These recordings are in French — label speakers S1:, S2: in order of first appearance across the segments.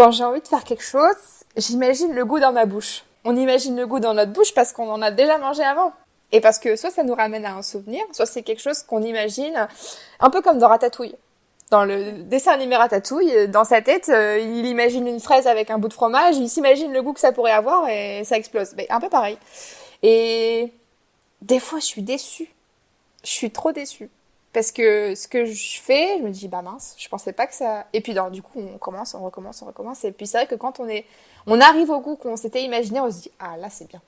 S1: quand j'ai envie de faire quelque chose, j'imagine le goût dans ma bouche. On imagine le goût dans notre bouche parce qu'on en a déjà mangé avant. Et parce que soit ça nous ramène à un souvenir, soit c'est quelque chose qu'on imagine, un peu comme dans Ratatouille. Dans le dessin animé Ratatouille, dans sa tête, il imagine une fraise avec un bout de fromage, il s'imagine le goût que ça pourrait avoir et ça explose. Mais un peu pareil. Et des fois, je suis déçue. Je suis trop déçue. Parce que ce que je fais, je me dis, bah mince, je pensais pas que ça... Et puis du coup, on recommence. Et puis c'est vrai que quand on arrive au goût qu'on s'était imaginé, on se dit, ah là, c'est bien.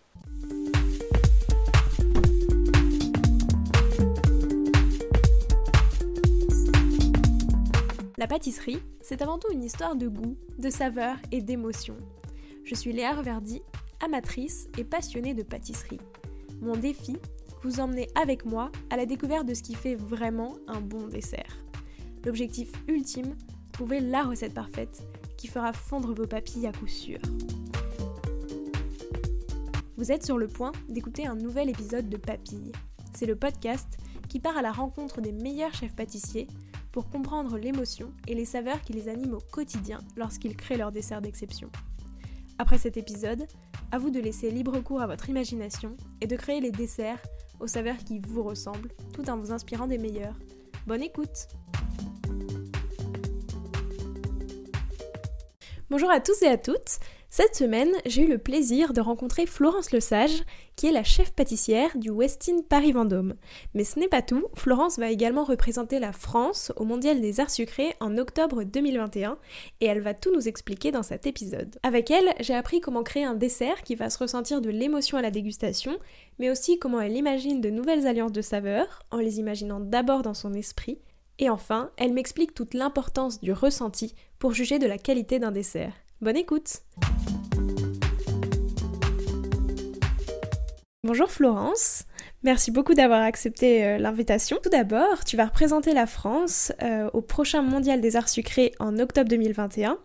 S2: La pâtisserie, c'est avant tout une histoire de goût, de saveur et d'émotion. Je suis Léa Reverdy, amatrice et passionnée de pâtisserie. Mon défi, vous emmener avec moi à la découverte de ce qui fait vraiment un bon dessert. L'objectif ultime, trouver la recette parfaite qui fera fondre vos papilles à coup sûr. Vous êtes sur le point d'écouter un nouvel épisode de Papilles. C'est le podcast qui part à la rencontre des meilleurs chefs pâtissiers pour comprendre l'émotion et les saveurs qui les animent au quotidien lorsqu'ils créent leurs desserts d'exception. Après cet épisode, à vous de laisser libre cours à votre imagination et de créer les desserts aux saveurs qui vous ressemblent, tout en vous inspirant des meilleurs. Bonne écoute! Bonjour à tous et à toutes. Cette semaine, j'ai eu le plaisir de rencontrer Florence Lesage, qui est la chef pâtissière du Westin Paris-Vendôme. Mais ce n'est pas tout, Florence va également représenter la France au Mondial des Arts Sucrés en octobre 2021 et elle va tout nous expliquer dans cet épisode. Avec elle, j'ai appris comment créer un dessert qui va se ressentir de l'émotion à la dégustation, mais aussi comment elle imagine de nouvelles alliances de saveurs, en les imaginant d'abord dans son esprit. Et enfin, elle m'explique toute l'importance du ressenti pour juger de la qualité d'un dessert. Bonne écoute! Bonjour Florence, merci beaucoup d'avoir accepté l'invitation. Tout d'abord, tu vas représenter la France au prochain Mondial des Arts Sucrés en octobre 2021.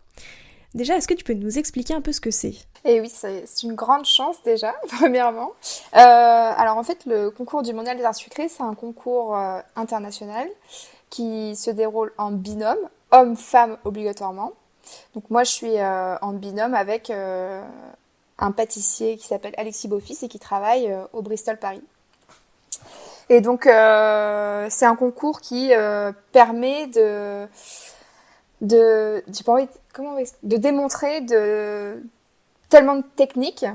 S2: Déjà, est-ce que tu peux nous expliquer un peu ce que c'est ?
S1: Eh oui, c'est une grande chance déjà, premièrement. Alors en fait, le concours du Mondial des Arts Sucrés, c'est un concours international qui se déroule en binôme, homme-femme obligatoirement. Donc moi, je suis en binôme avec un pâtissier qui s'appelle Alexis Beaufils et qui travaille au Bristol Paris. Et donc, c'est un concours qui permet de démontrer tellement de techniques,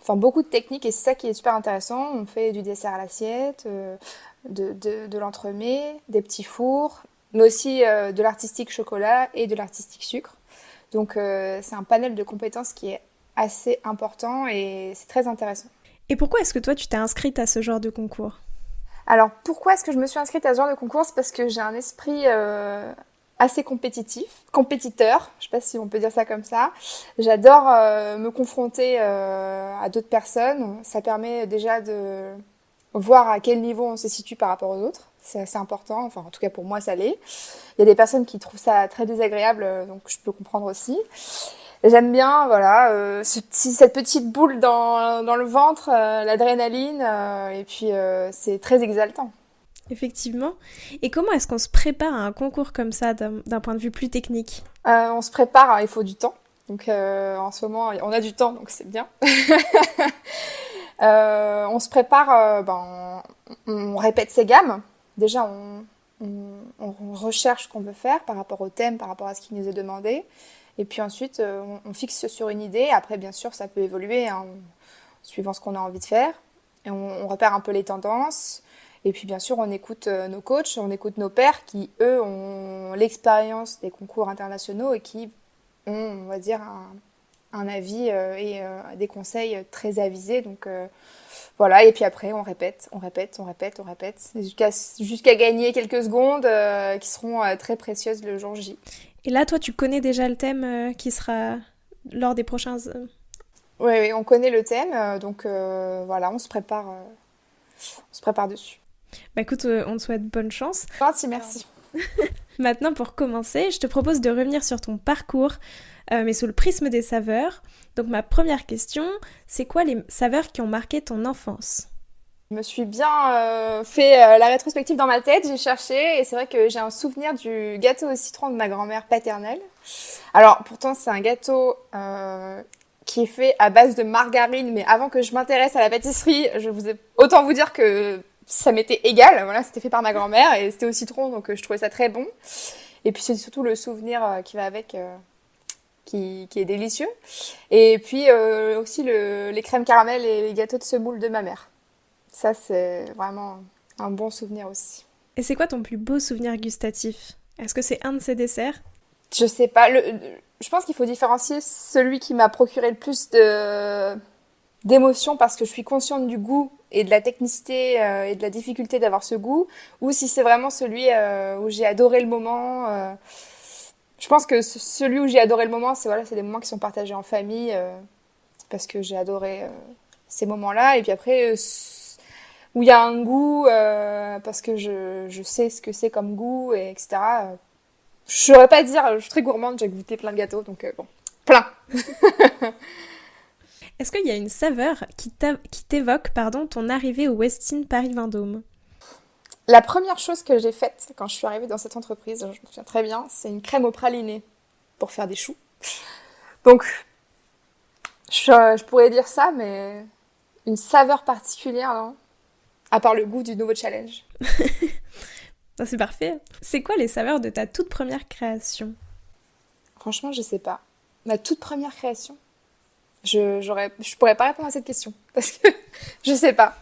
S1: enfin beaucoup de techniques, et c'est ça qui est super intéressant. On fait du dessert à l'assiette, de l'entremets, des petits fours, mais aussi de l'artistique chocolat et de l'artistique sucre. Donc c'est un panel de compétences qui est assez important et c'est très intéressant.
S2: Et pourquoi est-ce que toi tu t'es inscrite à ce genre de concours ?
S1: Alors pourquoi est-ce que je me suis inscrite à ce genre de concours ? C'est parce que j'ai un esprit assez compétiteur, je sais pas si on peut dire ça comme ça. J'adore me confronter à d'autres personnes. Ça permet déjà de voir à quel niveau on se situe par rapport aux autres. C'est assez important, enfin en tout cas pour moi ça l'est. Il y a des personnes qui trouvent ça très désagréable, donc je peux comprendre aussi. J'aime bien, voilà, cette petite boule dans le ventre, l'adrénaline, et puis c'est très exaltant.
S2: Effectivement. Et comment est-ce qu'on se prépare à un concours comme ça d'un point de vue plus technique ?
S1: On se prépare, il faut du temps. Donc en ce moment, on a du temps, donc c'est bien. On se prépare, on répète ses gammes. Déjà, on recherche ce qu'on veut faire par rapport au thème, par rapport à ce qui nous est demandé. Et puis ensuite, on fixe sur une idée. Après, bien sûr, ça peut évoluer suivant ce qu'on a envie de faire. Et on repère un peu les tendances. Et puis, bien sûr, on écoute nos coachs, on écoute nos pairs qui, eux, ont l'expérience des concours internationaux et qui ont, on va dire, un avis et des conseils très avisés. Donc, voilà, et puis après, on répète, jusqu'à gagner quelques secondes qui seront très précieuses le jour J.
S2: Et là, toi, tu connais déjà le thème qui sera lors des prochains...
S1: Oui, on connaît le thème, donc voilà, on se prépare dessus.
S2: Bah écoute, on te souhaite bonne chance.
S1: Merci.
S2: Maintenant, pour commencer, je te propose de revenir sur ton parcours, mais sous le prisme des saveurs. Donc ma première question, c'est quoi les saveurs qui ont marqué ton enfance ?
S1: Je me suis bien fait la rétrospective dans ma tête, j'ai cherché et c'est vrai que j'ai un souvenir du gâteau au citron de ma grand-mère paternelle. Alors, pourtant, c'est un gâteau qui est fait à base de margarine, mais avant que je m'intéresse à la pâtisserie, autant vous dire que ça m'était égal. Voilà, c'était fait par ma grand-mère et c'était au citron, donc je trouvais ça très bon. Et puis, c'est surtout le souvenir qui va avec, qui est délicieux. Et puis, aussi les crèmes caramel et les gâteaux de semoule de ma mère. Ça, c'est vraiment un bon souvenir aussi.
S2: Et c'est quoi ton plus beau souvenir gustatif? Est-ce que c'est un de ces desserts?
S1: Je sais pas. Je pense qu'il faut différencier celui qui m'a procuré le plus d'émotions parce que je suis consciente du goût et de la technicité et de la difficulté d'avoir ce goût, ou si c'est vraiment celui où j'ai adoré le moment. Je pense que celui où j'ai adoré le moment, c'est des moments qui sont partagés en famille parce que j'ai adoré ces moments-là. Et puis après, où il y a un goût parce que je sais ce que c'est comme goût, et etc. Je saurais pas dire, je suis très gourmande, j'ai goûté plein de gâteaux, donc bon, plein.
S2: Est-ce qu'il y a une saveur qui t'évoque ton arrivée au Westin Paris-Vendôme?
S1: La première chose que j'ai faite quand je suis arrivée dans cette entreprise, je me souviens très bien, c'est une crème au praliné pour faire des choux. Donc, je pourrais dire ça, mais une saveur particulière, non? À part le goût du nouveau challenge.
S2: Ça, c'est parfait. C'est quoi les saveurs de ta toute première création?
S1: Franchement, je sais pas. Ma toute première création, je pourrais pas répondre à cette question parce que je sais pas.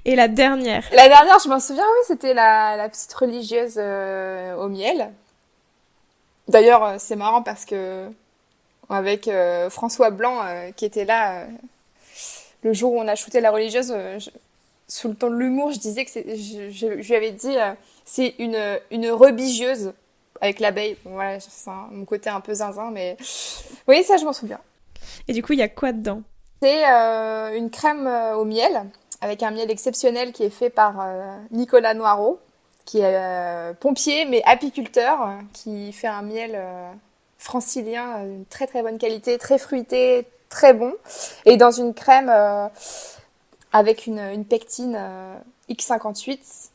S2: Et la dernière?
S1: La dernière, je m'en souviens, oui, c'était la petite religieuse au miel. D'ailleurs, c'est marrant parce que avec François Blanc qui était là le jour où on a shooté la religieuse, sous le ton de l'humour, je disais que je lui avais dit c'est une rebigieuse avec l'abeille. Bon, voilà, c'est mon côté un peu zinzin, mais oui, ça, je m'en souviens.
S2: Et du coup, il y a quoi dedans?
S1: C'est une crème au miel, avec un miel exceptionnel qui est fait par Nicolas Noireau, qui est pompier mais apiculteur, qui fait un miel francilien d'une très très bonne qualité, très fruité, très bon. Et dans une crème avec une pectine X58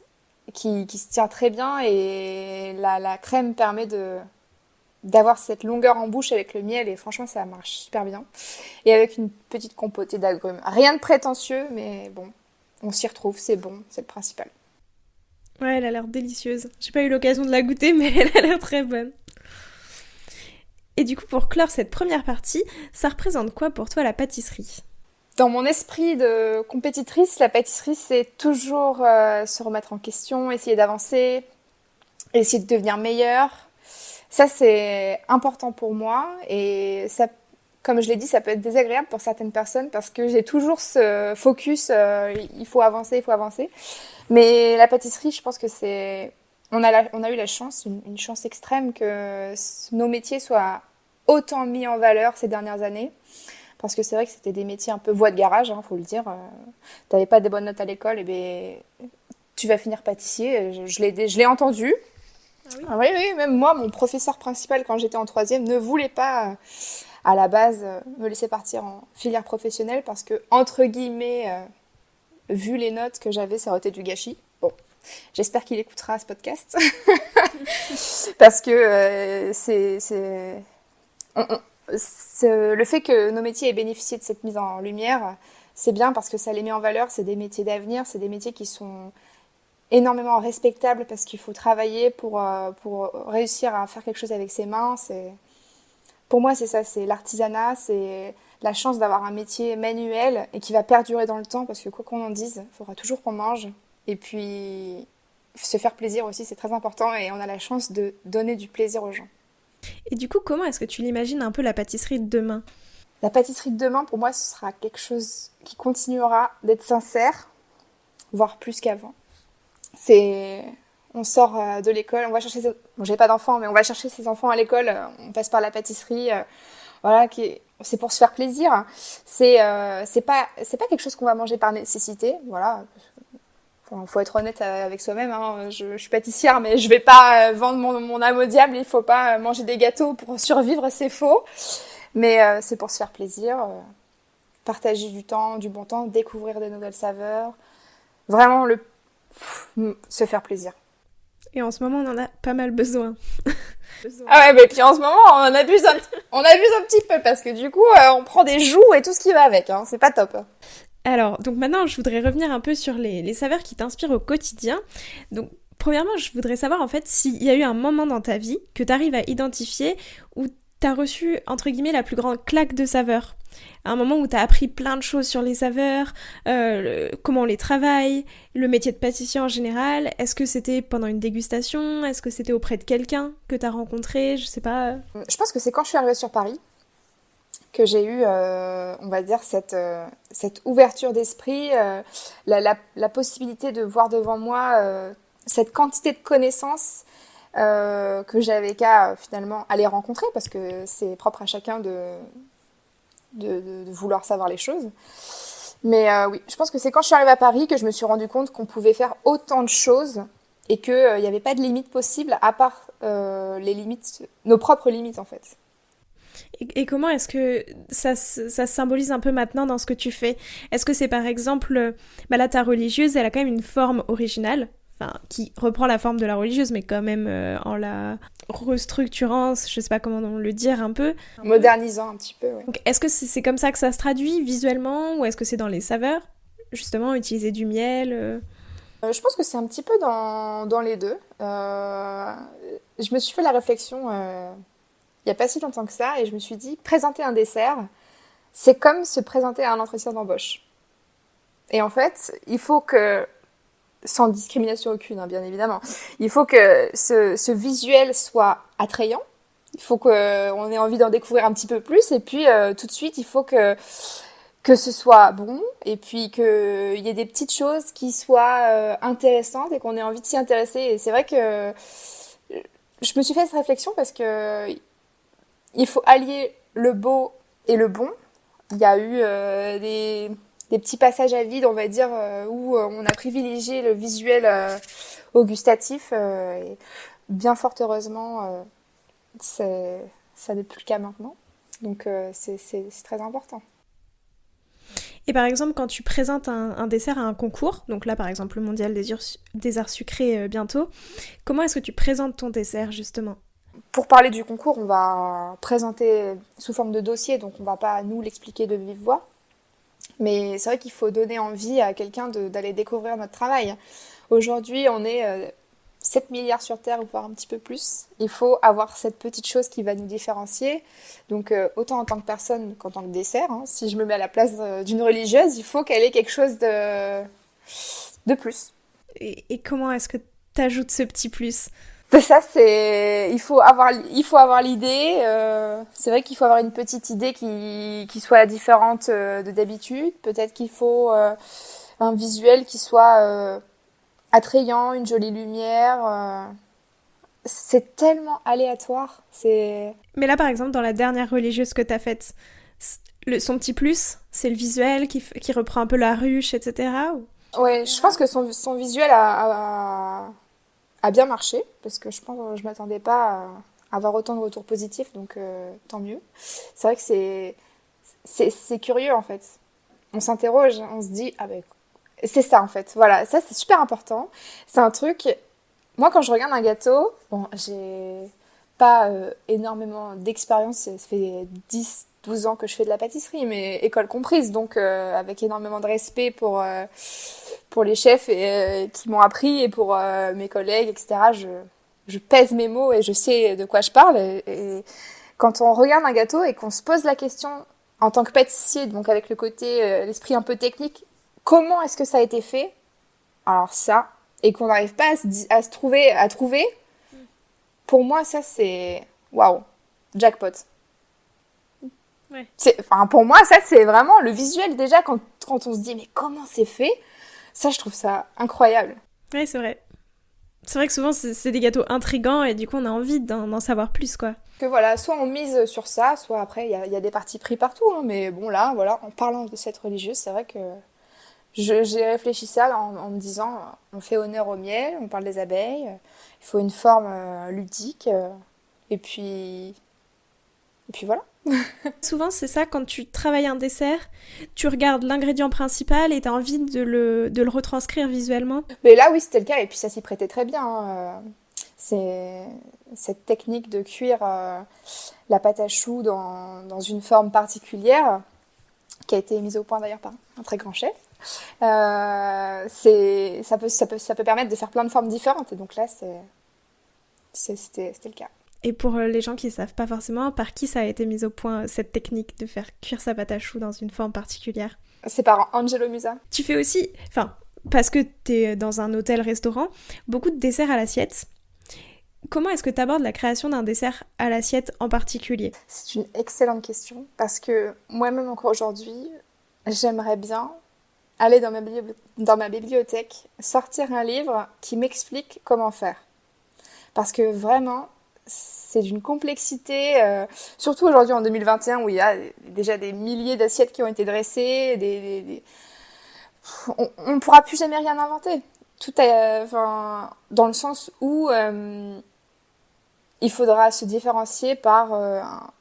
S1: qui se tient très bien, et la crème permet d'avoir cette longueur en bouche avec le miel, et franchement ça marche super bien. Et avec une petite compotée d'agrumes. Rien de prétentieux, mais bon, on s'y retrouve, c'est bon, c'est le principal.
S2: Ouais, elle a l'air délicieuse. J'ai pas eu l'occasion de la goûter, mais elle a l'air très bonne. Et du coup, pour clore cette première partie, ça représente quoi pour toi la pâtisserie?
S1: Dans mon esprit de compétitrice, la pâtisserie, c'est toujours se remettre en question, essayer d'avancer, essayer de devenir meilleure. Ça, c'est important pour moi, et ça, comme je l'ai dit, ça peut être désagréable pour certaines personnes parce que j'ai toujours ce focus, il faut avancer, il faut avancer. Mais la pâtisserie, je pense que on a eu la chance, une chance extrême que nos métiers soient autant mis en valeur ces dernières années. Parce que c'est vrai que c'était des métiers un peu voie de garage, hein, faut le dire. T'avais pas des bonnes notes à l'école, et ben tu vas finir pâtissier. Je l'ai entendu.
S2: Ah oui?
S1: Ah oui, oui, même moi, mon professeur principal quand j'étais en troisième ne voulait pas, à la base, me laisser partir en filière professionnelle parce que, entre guillemets, vu les notes que j'avais, ça aurait été du gâchis. Bon, j'espère qu'il écoutera ce podcast parce que le fait que nos métiers aient bénéficié de cette mise en lumière, c'est bien parce que ça les met en valeur. C'est des métiers d'avenir, c'est des métiers qui sont énormément respectables parce qu'il faut travailler pour réussir à faire quelque chose avec ses mains. Pour moi, c'est ça, c'est l'artisanat, c'est la chance d'avoir un métier manuel et qui va perdurer dans le temps parce que quoi qu'on en dise, il faudra toujours qu'on mange. Et puis, se faire plaisir aussi, c'est très important, et on a la chance de donner du plaisir aux gens.
S2: Et du coup, comment est-ce que tu l'imagines un peu la pâtisserie de demain?
S1: La pâtisserie de demain, pour moi, ce sera quelque chose qui continuera d'être sincère, voire plus qu'avant. On sort de l'école, on va chercher bon, j'ai pas d'enfants, mais on va chercher ses enfants à l'école, on passe par la pâtisserie, voilà, c'est pour se faire plaisir. C'est pas quelque chose qu'on va manger par nécessité, voilà. Faut être honnête avec soi-même, hein. Je suis pâtissière, mais je vais pas vendre mon âme au diable. Il faut pas manger des gâteaux pour survivre, c'est faux. Mais c'est pour se faire plaisir, partager du temps, du bon temps, découvrir des nouvelles saveurs. Vraiment, se faire plaisir.
S2: Et en ce moment, on en a pas mal besoin.
S1: Ah ouais, mais puis en ce moment, on abuse un petit peu parce que du coup, on prend des joues et tout ce qui va avec, hein. C'est pas top.
S2: Alors, donc maintenant, je voudrais revenir un peu sur les saveurs qui t'inspirent au quotidien. Donc, premièrement, je voudrais savoir en fait s'il y a eu un moment dans ta vie que tu arrives à identifier où tu as reçu, entre guillemets, la plus grande claque de saveurs. Un moment où tu as appris plein de choses sur les saveurs, comment on les travaille, le métier de pâtissier en général. Est-ce que c'était pendant une dégustation? Est-ce que c'était auprès de quelqu'un que tu as rencontré? Je sais pas.
S1: Je pense que c'est quand je suis arrivée sur Paris que j'ai eu, on va dire, cette ouverture d'esprit, la possibilité de voir devant moi cette quantité de connaissances que j'avais qu'à finalement aller rencontrer parce que c'est propre à chacun de vouloir savoir les choses. Mais oui, je pense que c'est quand je suis arrivée à Paris que je me suis rendu compte qu'on pouvait faire autant de choses et qu'il n'y avait pas de limite possible à part les limites, nos propres limites en fait.
S2: Et comment est-ce que ça se symbolise un peu maintenant dans ce que tu fais? Est-ce que c'est par exemple, bah là ta religieuse, elle a quand même une forme originale, enfin qui reprend la forme de la religieuse, mais quand même en la restructurant, je sais pas comment le dire un peu.
S1: Modernisant un petit peu, ouais.
S2: Donc est-ce que c'est comme ça que ça se traduit visuellement ou est-ce que c'est dans les saveurs? Justement, utiliser du miel.
S1: Je pense que c'est un petit peu dans les deux. Je me suis fait la réflexion il n'y a pas si longtemps que ça et je me suis dit, présenter un dessert, c'est comme se présenter à un entretien d'embauche. Et en fait, il faut que, sans discrimination aucune, hein, bien évidemment, il faut que ce visuel soit attrayant. Il faut qu'on ait envie d'en découvrir un petit peu plus. Et puis, tout de suite, il faut que ce soit bon. Et puis, qu'il y ait des petites choses qui soient intéressantes et qu'on ait envie de s'y intéresser. Et c'est vrai que je me suis fait cette réflexion parce que il faut allier le beau et le bon. Il y a eu des petits passages à vide, on va dire, où on a privilégié le visuel au gustatif. Et bien fort heureusement, ça n'est plus le cas maintenant. Donc c'est très important.
S2: Et par exemple, quand tu présentes un dessert à un concours, donc là par exemple le mondial des arts sucrés bientôt, comment est-ce que tu présentes ton dessert justement?
S1: Pour parler du concours, on va présenter sous forme de dossier, donc on va pas nous l'expliquer de vive voix. Mais c'est vrai qu'il faut donner envie à quelqu'un d'aller découvrir notre travail. Aujourd'hui, on est 7 milliards sur Terre, voire un petit peu plus. Il faut avoir cette petite chose qui va nous différencier. Donc, autant en tant que personne qu'en tant que dessert, hein. Si je me mets à la place d'une religieuse, il faut qu'elle ait quelque chose de plus.
S2: Et comment est-ce que tu ajoutes ce petit plus?
S1: Ça, il faut avoir l'idée. C'est vrai qu'il faut avoir une petite idée qui soit différente de d'habitude. Peut-être qu'il faut un visuel qui soit attrayant, une jolie lumière. C'est tellement aléatoire.
S2: Mais là par exemple, dans la dernière religieuse que tu as faite, son petit plus, c'est le visuel qui reprend un peu la ruche, etc.
S1: Ouais, je pense que son visuel a bien marché parce que je pense que je m'attendais pas à avoir autant de retours positifs, donc tant mieux. C'est vrai que c'est curieux en fait. On s'interroge, on se dit ah ben c'est ça en fait. Voilà, ça c'est super important. C'est un truc. Moi quand je regarde un gâteau, bon j'ai pas énormément d'expérience. Ça fait 10-12 ans que je fais de la pâtisserie, mais école comprise, donc avec énormément de respect pour les chefs qui m'ont appris et pour mes collègues, etc. Je pèse mes mots et je sais de quoi je parle. Et quand on regarde un gâteau et qu'on se pose la question en tant que pâtissier, donc avec le côté, l'esprit un peu technique, comment est-ce que ça a été fait? Alors ça, et qu'on n'arrive pas à trouver, pour moi ça c'est waouh, jackpot.
S2: Ouais.
S1: Enfin, pour moi ça c'est vraiment le visuel déjà quand on se dit mais comment c'est fait? Ça, je trouve ça incroyable.
S2: Ouais, c'est vrai. C'est vrai que souvent, c'est des gâteaux intrigants et du coup, on a envie d'en savoir plus, quoi.
S1: Que voilà, soit on mise sur ça, soit après, il y a des partis pris partout. Hein, mais bon, là, voilà, en parlant de cette religieuse, c'est vrai que j'ai réfléchi ça en me disant, on fait honneur au miel, on parle des abeilles, il faut une forme ludique, et puis voilà.
S2: Souvent, c'est ça, quand tu travailles un dessert, tu regardes l'ingrédient principal et tu as envie de le retranscrire visuellement.
S1: Mais là, oui, c'était le cas, et puis ça s'y prêtait très bien, hein. C'est cette technique de cuire la pâte à choux dans une forme particulière, qui a été mise au point d'ailleurs par un très grand chef. Ça peut permettre de faire plein de formes différentes, et donc là, c'était le cas.
S2: Et pour les gens qui ne savent pas forcément, par qui ça a été mis au point, cette technique de faire cuire sa pâte à choux dans une forme particulière?
S1: C'est par Angelo Musa.
S2: Tu fais aussi, enfin, parce que tu es dans un hôtel-restaurant, beaucoup de desserts à l'assiette. Comment est-ce que tu abordes la création d'un dessert à l'assiette en particulier?
S1: C'est une excellente question, parce que moi-même encore aujourd'hui, j'aimerais bien aller dans ma bibliothèque, sortir un livre qui m'explique comment faire. Parce que vraiment, c'est d'une complexité, surtout aujourd'hui en 2021 où il y a déjà des milliers d'assiettes qui ont été dressées, on ne pourra plus jamais rien inventer. Tout est, enfin, dans le sens où il faudra se différencier par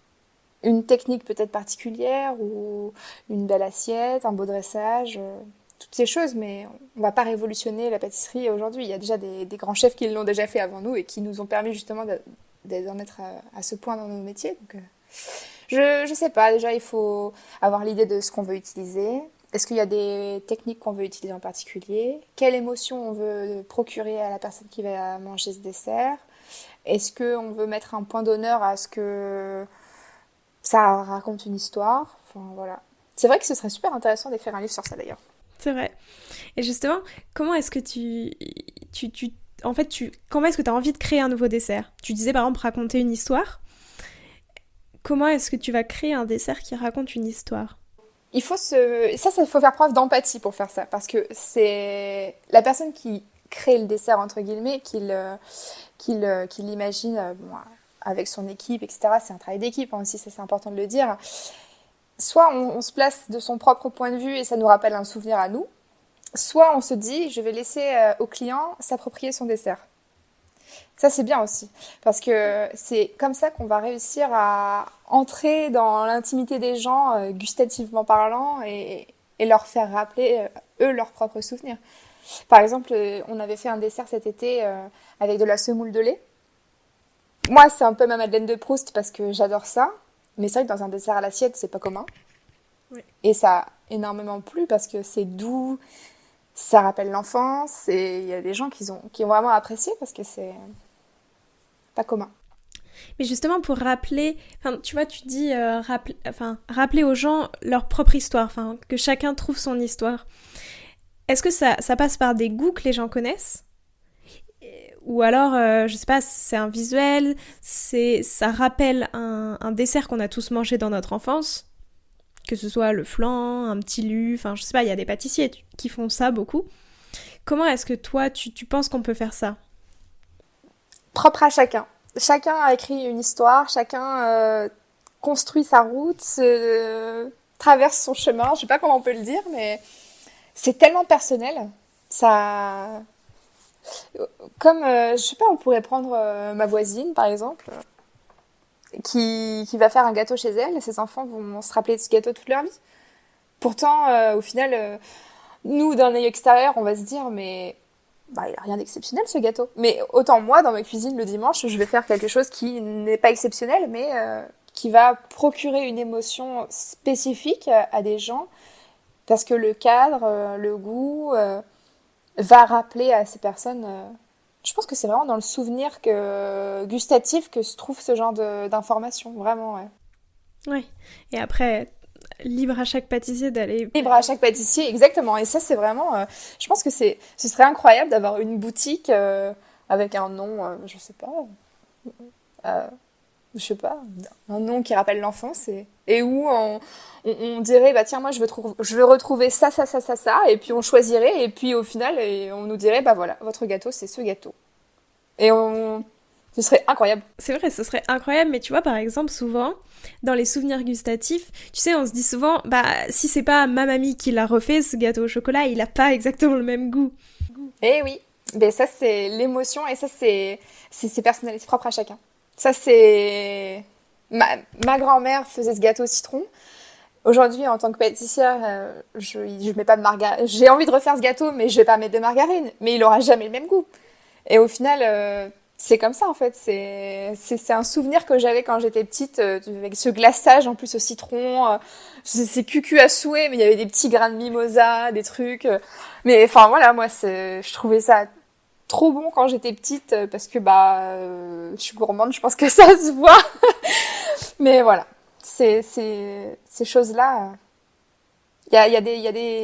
S1: une technique peut-être particulière ou une belle assiette, un beau dressage, toutes ces choses, mais on va pas révolutionner la pâtisserie aujourd'hui. Il y a déjà des grands chefs qui l'ont déjà fait avant nous et qui nous ont permis justement d'en être à ce point dans nos métiers. Donc, je sais pas, déjà il faut avoir l'idée de ce qu'on veut utiliser. Est-ce qu'il y a des techniques qu'on veut utiliser en particulier? Quelle émotion on veut procurer à la personne qui va manger ce dessert? Est-ce qu'on veut mettre un point d'honneur à ce que ça raconte une histoire? Enfin, voilà. C'est vrai que ce serait super intéressant d'écrire un livre sur ça d'ailleurs.
S2: C'est vrai. Et justement, comment est-ce que comment est-ce que tu as envie de créer un nouveau dessert? Tu disais par exemple raconter une histoire. Comment est-ce que tu vas créer un dessert qui raconte une histoire?
S1: Il faut faut faire preuve d'empathie pour faire ça, parce que c'est la personne qui crée le dessert entre guillemets, qui l'imagine bon, avec son équipe, etc. C'est un travail d'équipe hein, aussi, ça c'est important de le dire. Soit on se place de son propre point de vue et ça nous rappelle un souvenir à nous, soit on se dit je vais laisser au client s'approprier son dessert. Ça c'est bien aussi, parce que c'est comme ça qu'on va réussir à entrer dans l'intimité des gens, gustativement parlant, et leur faire rappeler eux leurs propres souvenirs. Par exemple, on avait fait un dessert cet été avec de la semoule de lait. Moi c'est un peu ma Madeleine de Proust parce que j'adore ça. Mais c'est vrai que dans un dessert à l'assiette, c'est pas commun.
S2: Oui.
S1: Et ça a énormément plu parce que c'est doux, ça rappelle l'enfance et il y a des gens qui ont vraiment apprécié parce que c'est pas commun.
S2: Mais justement, pour rappeler, tu vois, tu dis rappeler aux gens leur propre histoire, que chacun trouve son histoire. Est-ce que ça passe par des goûts que les gens connaissent? Ou alors, je sais pas, c'est un visuel, ça rappelle un dessert qu'on a tous mangé dans notre enfance, que ce soit le flan, un petit lu, je sais pas, il y a des pâtissiers qui font ça beaucoup. Comment est-ce que toi, tu penses qu'on peut faire ça?
S1: Propre à chacun. Chacun a écrit une histoire, chacun construit sa route, traverse son chemin, je sais pas comment on peut le dire, mais c'est tellement personnel. Ça... Comme, je sais pas, on pourrait prendre ma voisine, par exemple, qui va faire un gâteau chez elle, et ses enfants vont se rappeler de ce gâteau toute leur vie. Pourtant, au final, nous, d'un œil extérieur, on va se dire, mais il n'y a rien d'exceptionnel, ce gâteau. Mais autant moi, dans ma cuisine, le dimanche, je vais faire quelque chose qui n'est pas exceptionnel, mais qui va procurer une émotion spécifique à des gens, parce que le cadre, le goût... va rappeler à ces personnes. Je pense que c'est vraiment dans le souvenir gustatif que se trouve ce genre d'informations, vraiment, ouais.
S2: Ouais. Et après, libre à chaque pâtissier d'aller...
S1: Libre à chaque pâtissier, exactement. Et ça, c'est vraiment... je pense que ce serait incroyable d'avoir une boutique avec un nom, je sais pas, un nom qui rappelle l'enfance et où on dirait, bah tiens, moi je veux retrouver ça, et puis on choisirait, et puis au final, on nous dirait, bah voilà, votre gâteau, c'est ce gâteau. Ce serait incroyable.
S2: C'est vrai, ce serait incroyable, mais tu vois, par exemple, souvent, dans les souvenirs gustatifs, tu sais, on se dit souvent, bah si c'est pas ma mamie qui l'a refait, ce gâteau au chocolat, il a pas exactement le même goût.
S1: Eh oui, mais ça c'est l'émotion, et ça c'est personnel, c'est propre à chacun. Ça c'est Ma grand-mère faisait ce gâteau au citron. Aujourd'hui, en tant que pâtissière, je mets pas de margarine. J'ai envie de refaire ce gâteau, mais je vais pas mettre de margarine. Mais il aura jamais le même goût. Et au final, c'est comme ça en fait. C'est un souvenir que j'avais quand j'étais petite, avec ce glaçage en plus au citron. C'est cucu à souhait, mais il y avait des petits grains de mimosa, des trucs. Mais enfin voilà, moi, je trouvais ça trop bon quand j'étais petite parce que je suis gourmande. Je pense que ça se voit. Mais voilà, ces choses-là. Il y a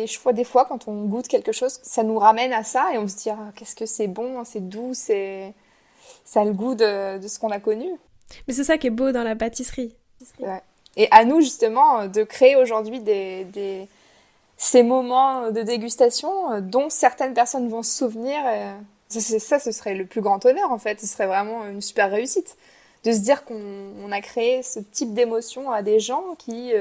S1: je vois des fois quand on goûte quelque chose, ça nous ramène à ça et on se dit ah, qu'est-ce que c'est bon, c'est doux, ça a le goût de ce qu'on a connu.
S2: Mais c'est ça qui est beau dans la pâtisserie.
S1: Ouais. Et à nous justement de créer aujourd'hui ces moments de dégustation dont certaines personnes vont se souvenir. Ce serait le plus grand honneur en fait. Ce serait vraiment une super réussite de se dire qu'on a créé ce type d'émotion à des gens qui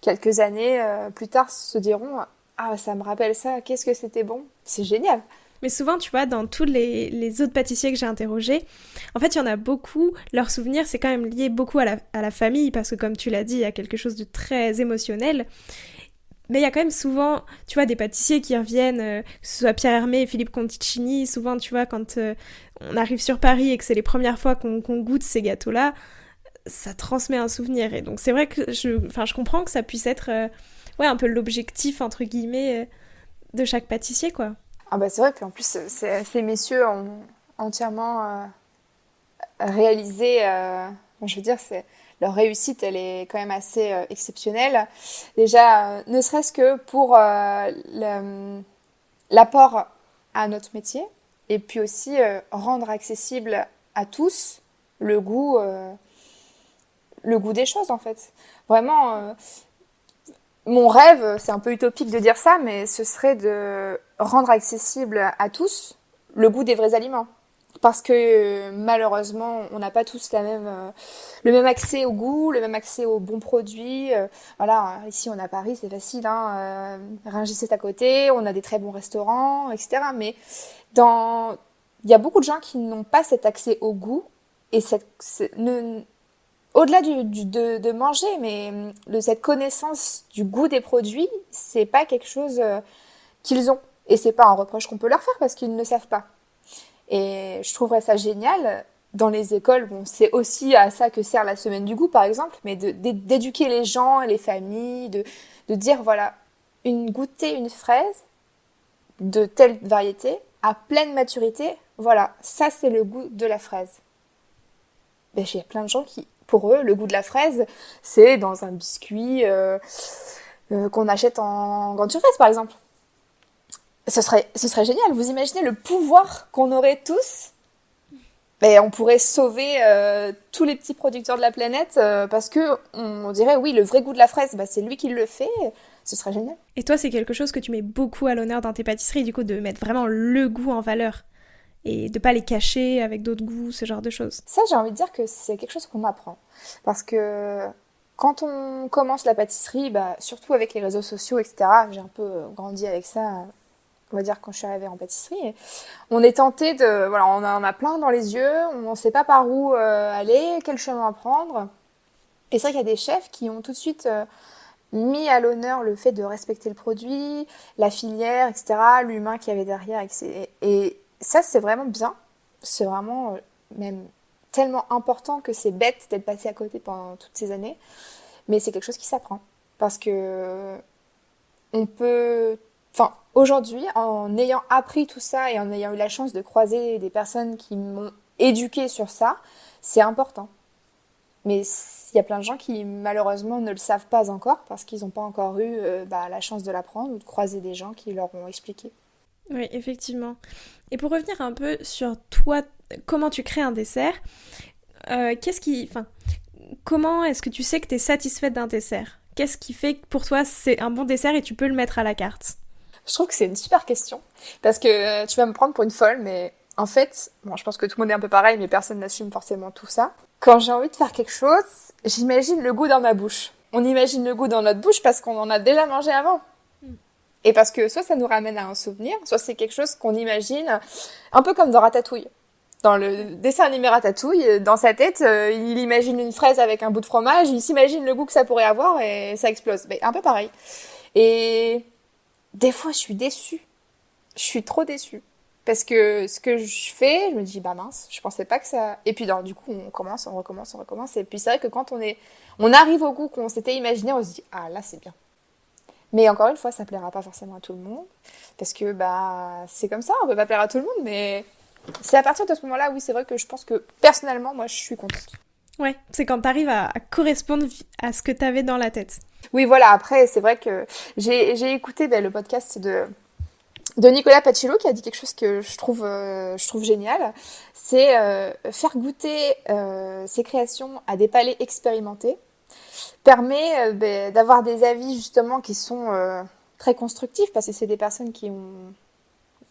S1: quelques années plus tard se diront ah ça me rappelle ça, qu'est-ce que c'était bon. C'est génial.
S2: Mais souvent, tu vois, dans tous les autres pâtissiers que j'ai interrogés, en fait, il y en a beaucoup, leurs souvenirs, c'est quand même lié beaucoup à la famille, parce que comme tu l'as dit, il y a quelque chose de très émotionnel. Mais il y a quand même souvent, tu vois, des pâtissiers qui reviennent, que ce soit Pierre Hermé et Philippe Conticini, souvent, tu vois, quand on arrive sur Paris et que c'est les premières fois qu'on goûte ces gâteaux-là, ça transmet un souvenir. Et donc, c'est vrai que je comprends que ça puisse être, ouais, un peu l'objectif, entre guillemets, de chaque pâtissier, quoi.
S1: Ah bah c'est vrai, puis en plus ces messieurs ont entièrement réalisé, bon, je veux dire, leur réussite, elle est quand même assez exceptionnelle. Déjà, ne serait-ce que pour l'apport à notre métier, et puis aussi rendre accessible à tous le goût, des choses en fait. Vraiment, mon rêve, c'est un peu utopique de dire ça, mais ce serait de rendre accessible à tous le goût des vrais aliments. Parce que malheureusement, on n'a pas tous le même accès au goût, le même accès aux bons produits. Voilà, ici on est à Paris, c'est facile, hein. Rungis c'est à côté, on a des très bons restaurants, etc. Mais il y a beaucoup de gens qui n'ont pas cet accès au goût et au-delà de manger, mais cette connaissance du goût des produits, c'est pas quelque chose qu'ils ont. Et c'est pas un reproche qu'on peut leur faire parce qu'ils ne le savent pas. Et je trouverais ça génial. Dans les écoles, bon, c'est aussi à ça que sert la semaine du goût, par exemple, mais d'éduquer les gens, les familles, de dire, voilà, goûter une fraise de telle variété, à pleine maturité, voilà, ça c'est le goût de la fraise. Ben, il y a plein de gens qui, pour eux, le goût de la fraise, c'est dans un biscuit qu'on achète en grande surface, par exemple. Ce serait génial. Vous imaginez le pouvoir qu'on aurait tous? Ben, on pourrait sauver tous les petits producteurs de la planète parce que on dirait, oui, le vrai goût de la fraise, ben, c'est lui qui le fait. Ce serait génial.
S2: Et toi, c'est quelque chose que tu mets beaucoup à l'honneur dans tes pâtisseries, du coup, de mettre vraiment le goût en valeur et de pas les cacher avec d'autres goûts, ce genre de choses.
S1: Ça, j'ai envie de dire que c'est quelque chose qu'on m'apprend. Parce que quand on commence la pâtisserie, bah, surtout avec les réseaux sociaux, etc., j'ai un peu grandi avec ça, on va dire, quand je suis arrivée en pâtisserie. On est tenté voilà, on en a plein dans les yeux, on ne sait pas par où aller, quel chemin prendre. Et c'est vrai qu'il y a des chefs qui ont tout de suite mis à l'honneur le fait de respecter le produit, la filière, etc., l'humain qu'il y avait derrière. Et ça, c'est vraiment bien. C'est vraiment même tellement important que c'est bête d'être passé à côté pendant toutes ces années. Mais c'est quelque chose qui s'apprend. Parce que on peut... Enfin, aujourd'hui, en ayant appris tout ça et en ayant eu la chance de croiser des personnes qui m'ont éduquée sur ça, c'est important. Mais il y a plein de gens qui, malheureusement, ne le savent pas encore parce qu'ils n'ont pas encore eu la chance de l'apprendre ou de croiser des gens qui leur ont expliqué.
S2: Oui, effectivement. Et pour revenir un peu sur toi, comment tu crées un dessert, comment est-ce que tu sais que tu es satisfaite d'un dessert? Qu'est-ce qui fait que pour toi c'est un bon dessert et tu peux le mettre à la carte?
S1: Je trouve que c'est une super question parce que tu vas me prendre pour une folle, mais en fait, bon, je pense que tout le monde est un peu pareil, mais personne n'assume forcément tout ça. Quand j'ai envie de faire quelque chose, j'imagine le goût dans ma bouche. On imagine le goût dans notre bouche parce qu'on en a déjà mangé avant. Et parce que soit ça nous ramène à un souvenir, soit c'est quelque chose qu'on imagine un peu comme dans Ratatouille. Dans le dessin animé Ratatouille, dans sa tête, il imagine une fraise avec un bout de fromage, il s'imagine le goût que ça pourrait avoir et ça explose. Mais un peu pareil. Et des fois, je suis déçue. Je suis trop déçue. Parce que ce que je fais, je me dis, bah mince, je pensais pas que ça... Et puis, du coup, on commence, on recommence, on recommence. Et puis, c'est vrai que quand on arrive au goût qu'on s'était imaginé, on se dit, ah là, c'est bien. Mais encore une fois, ça plaira pas forcément à tout le monde. Parce que, c'est comme ça, on peut pas plaire à tout le monde. Mais c'est à partir de ce moment-là, oui, c'est vrai que je pense que, personnellement, moi, je suis contente.
S2: Ouais, c'est quand t'arrives à correspondre à ce que t'avais dans la tête.
S1: Oui, voilà, après, c'est vrai que j'ai écouté le podcast de Nicolas Pacillo qui a dit quelque chose que je trouve génial, c'est faire goûter ses créations à des palais expérimentés permet d'avoir des avis justement qui sont très constructifs parce que c'est des personnes qui ont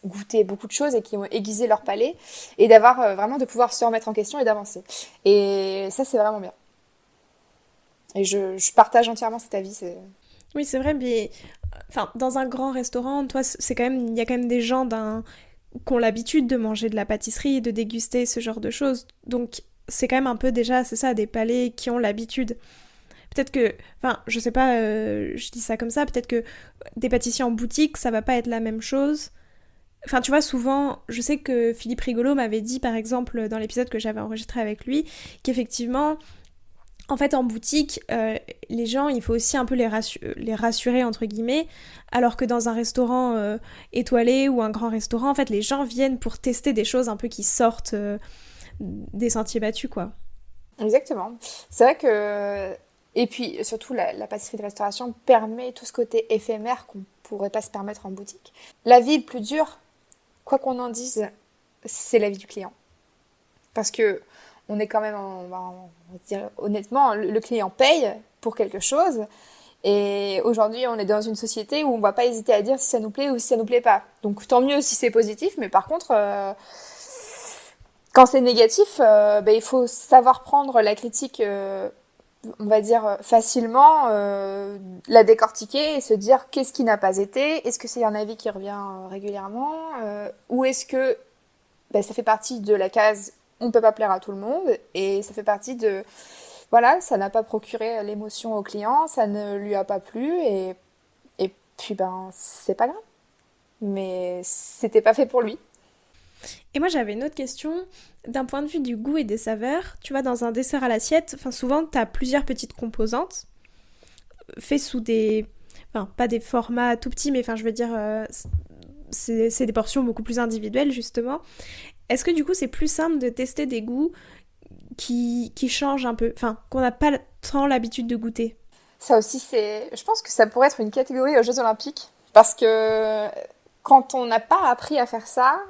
S1: goûté beaucoup de choses et qui ont aiguisé leur palais et d'avoir vraiment de pouvoir se remettre en question et d'avancer. Et ça, c'est vraiment bien. Et je partage entièrement cet avis.
S2: Oui, c'est vrai, mais enfin, dans un grand restaurant, toi, c'est quand même, il y a quand même des gens qui ont l'habitude de manger de la pâtisserie, de déguster ce genre de choses. Donc, c'est quand même un peu déjà, c'est ça, des palais qui ont l'habitude. Peut-être que, enfin, je sais pas, je dis ça comme ça, peut-être que des pâtissiers en boutique, ça va pas être la même chose. Enfin, tu vois, souvent, je sais que Philippe Rigolo m'avait dit, par exemple, dans l'épisode que j'avais enregistré avec lui, qu'effectivement, en fait, en boutique, les gens, il faut aussi un peu les rassurer, entre guillemets, alors que dans un restaurant étoilé ou un grand restaurant, en fait, les gens viennent pour tester des choses un peu qui sortent des sentiers battus, quoi.
S1: Exactement. C'est vrai que... Et puis, surtout, la pâtisserie de restauration permet tout ce côté éphémère qu'on pourrait pas se permettre en boutique. La vie le plus dure, quoi qu'on en dise, c'est la vie du client. Parce que on est quand même, on va dire honnêtement, le client paye pour quelque chose. Et aujourd'hui, on est dans une société où on va pas hésiter à dire si ça nous plaît ou si ça nous plaît pas. Donc tant mieux si c'est positif, mais par contre, quand c'est négatif, il faut savoir prendre la critique, on va dire facilement, la décortiquer et se dire qu'est-ce qui n'a pas été, est-ce que c'est un avis qui revient régulièrement, ou est-ce que ça fait partie de la case on ne peut pas plaire à tout le monde et ça fait partie de voilà, ça n'a pas procuré l'émotion au client, ça ne lui a pas plu et puis c'est pas grave. Mais c'était pas fait pour lui.
S2: Et moi, j'avais une autre question. D'un point de vue du goût et des saveurs, tu vois, dans un dessert à l'assiette, enfin, souvent, tu as plusieurs petites composantes faites sous des... Enfin, pas des formats tout petits, mais enfin, je veux dire, c'est des portions beaucoup plus individuelles, justement. Est-ce que, du coup, c'est plus simple de tester des goûts qui changent un peu, enfin, qu'on n'a pas tant l'habitude de goûter?
S1: Ça aussi, je pense que ça pourrait être une catégorie aux Jeux Olympiques. Parce que quand on n'a pas appris à faire ça,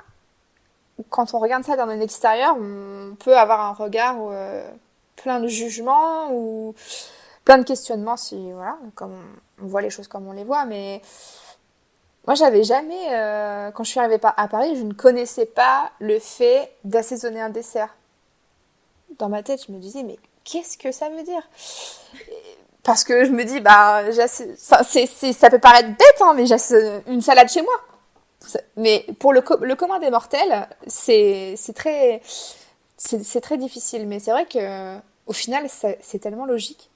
S1: quand on regarde ça d'un œil extérieur, on peut avoir un regard plein de jugements ou plein de questionnements si, voilà, comme on voit les choses comme on les voit. Mais moi, j'avais jamais, quand je suis arrivée à Paris, je ne connaissais pas le fait d'assaisonner un dessert. Dans ma tête, je me disais, mais qu'est-ce que ça veut dire? Parce que je me dis, ça peut paraître bête, hein, mais j'ai une salade chez moi. Mais pour le commun des mortels, c'est très difficile. Mais c'est vrai que au final, c'est tellement logique.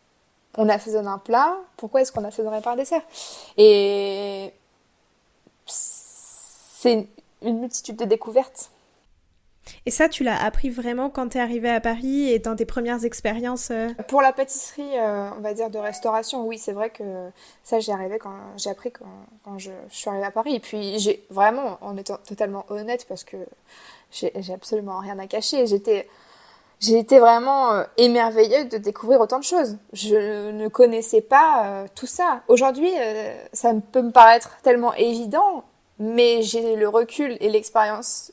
S1: On assaisonne un plat, pourquoi est-ce qu'on assaisonnerait pas un dessert? Et c'est une multitude de découvertes.
S2: Et ça, tu l'as appris vraiment quand t'es arrivée à Paris et dans tes premières expériences
S1: Pour la pâtisserie, on va dire de restauration, oui, c'est vrai que ça j'ai appris quand je suis arrivée à Paris. Et puis j'ai vraiment, en étant totalement honnête, parce que j'ai absolument rien à cacher, j'ai été vraiment émerveillée de découvrir autant de choses. Je ne connaissais pas tout ça. Aujourd'hui, ça peut me paraître tellement évident, mais j'ai le recul et l'expérience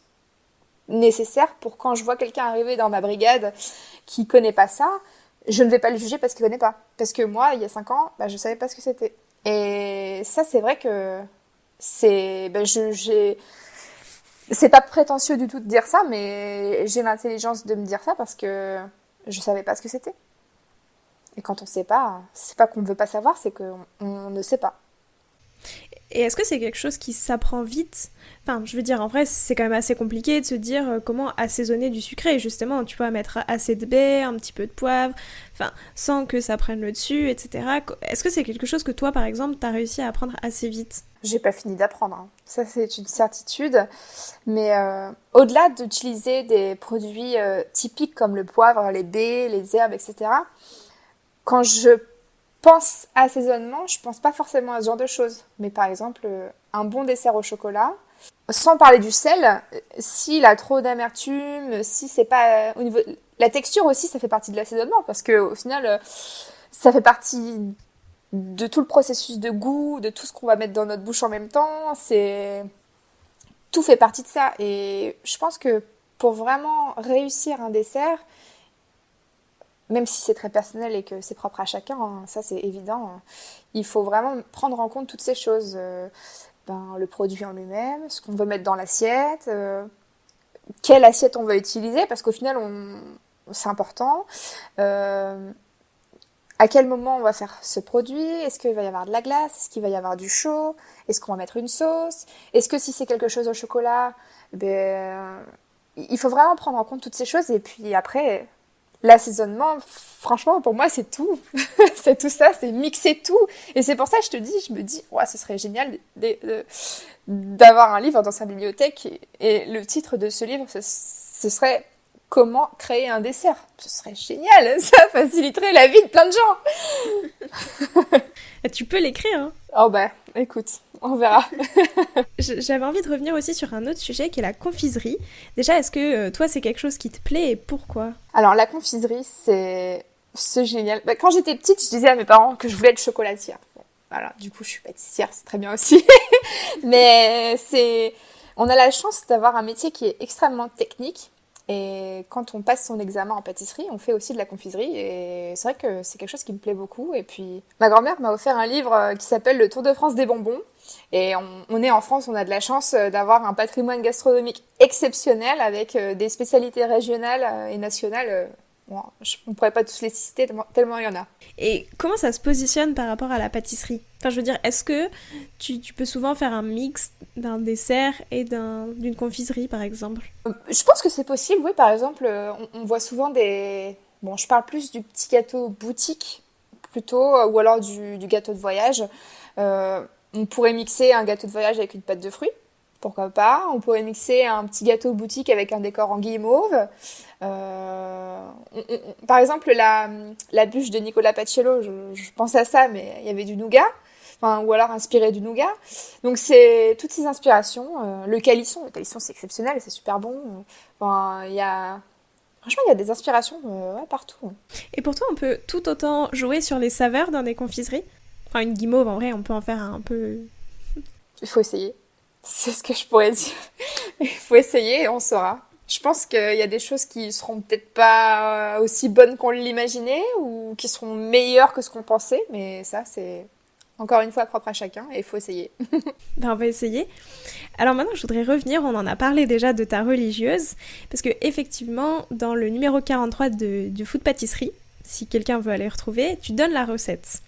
S1: nécessaire pour quand je vois quelqu'un arriver dans ma brigade qui connaît pas ça, je ne vais pas le juger parce qu'il connaît pas. Parce que moi, il y a 5 ans, je savais pas ce que c'était. Et ça, c'est vrai que c'est pas prétentieux du tout de dire ça, mais j'ai l'intelligence de me dire ça parce que je savais pas ce que c'était. Et quand on sait pas, c'est pas qu'on ne veut pas savoir, c'est qu'on ne sait pas.
S2: Et est-ce que c'est quelque chose qui s'apprend vite? Enfin, je veux dire, en vrai, c'est quand même assez compliqué de se dire comment assaisonner du sucré. Justement, tu vois, mettre assez de baie, un petit peu de poivre, enfin, sans que ça prenne le dessus, etc. Est-ce que c'est quelque chose que toi, par exemple, t'as réussi à apprendre assez vite?
S1: J'ai pas fini d'apprendre, hein. Ça, c'est une certitude. Mais au-delà d'utiliser des produits typiques comme le poivre, les baies, les herbes, etc., quand je pense à assaisonnement, je pense pas forcément à ce genre de choses. Mais par exemple, un bon dessert au chocolat, sans parler du sel, s'il a trop d'amertume, si c'est pas au niveau la texture aussi, ça fait partie de l'assaisonnement parce que au final, ça fait partie de tout le processus de goût, de tout ce qu'on va mettre dans notre bouche en même temps. C'est tout fait partie de ça. Et je pense que pour vraiment réussir un dessert, même si c'est très personnel et que c'est propre à chacun, hein, ça c'est évident, il faut vraiment prendre en compte toutes ces choses. Le produit en lui-même, ce qu'on veut mettre dans l'assiette, quelle assiette on va utiliser, parce qu'au final, c'est important. À quel moment on va faire ce produit? Est-ce qu'il va y avoir de la glace? Est-ce qu'il va y avoir du chaud? Est-ce qu'on va mettre une sauce? Est-ce que si c'est quelque chose au chocolat, il faut vraiment prendre en compte toutes ces choses. Et puis après, l'assaisonnement, franchement, pour moi, c'est tout. C'est tout ça, c'est mixer tout. Et c'est pour ça que je me dis, ouais, ce serait génial d'avoir un livre dans sa bibliothèque. Et le titre de ce livre, ce serait Comment créer un dessert. Ce serait génial, ça faciliterait la vie de plein de gens.
S2: Tu peux l'écrire, hein.
S1: Oh bah, écoute, on verra.
S2: J'avais envie de revenir aussi sur un autre sujet qui est la confiserie. Déjà, est-ce que toi, c'est quelque chose qui te plaît et pourquoi?
S1: Alors, la confiserie, c'est génial. Quand j'étais petite, je disais à mes parents que je voulais être chocolatière. Bon, voilà, du coup, je suis pâtissière, c'est très bien aussi. Mais on a la chance d'avoir un métier qui est extrêmement technique. Et quand on passe son examen en pâtisserie, on fait aussi de la confiserie. Et c'est vrai que c'est quelque chose qui me plaît beaucoup. Et puis, ma grand-mère m'a offert un livre qui s'appelle Le Tour de France des bonbons. Et on est en France, on a de la chance d'avoir un patrimoine gastronomique exceptionnel avec des spécialités régionales et nationales. Bon, on ne pourrait pas tous les citer tellement il y en a.
S2: Et comment ça se positionne par rapport à la pâtisserie? Enfin, je veux dire, est-ce que tu peux souvent faire un mix d'un dessert et d'une confiserie, par exemple?
S1: Je pense que c'est possible, oui. Par exemple, on voit souvent des... Bon, je parle plus du petit gâteau boutique, plutôt, ou alors du gâteau de voyage. On pourrait mixer un gâteau de voyage avec une pâte de fruits, pourquoi pas. On pourrait mixer un petit gâteau boutique avec un décor en guimauve. Par exemple, la bûche de Nicolas Paciello, je pense à ça, mais il y avait du nougat. Enfin, ou alors inspiré du nougat. Donc c'est toutes ces inspirations. Le calisson c'est exceptionnel, c'est super bon. Enfin, franchement, il y a des inspirations ouais, partout.
S2: Et pourtant, on peut tout autant jouer sur les saveurs dans des confiseries. Enfin, une guimauve, en vrai, on peut en faire un peu...
S1: Il faut essayer. C'est ce que je pourrais dire. Il faut essayer et on saura. Je pense qu'il y a des choses qui seront peut-être pas aussi bonnes qu'on l'imaginait ou qui seront meilleures que ce qu'on pensait, mais ça, c'est encore une fois propre à chacun et il faut essayer.
S2: Ben, on va essayer. Alors maintenant, je voudrais revenir, on en a parlé déjà de ta religieuse, parce que effectivement, dans le numéro 43 de Food Pâtisserie, si quelqu'un veut aller retrouver, tu donnes la recette.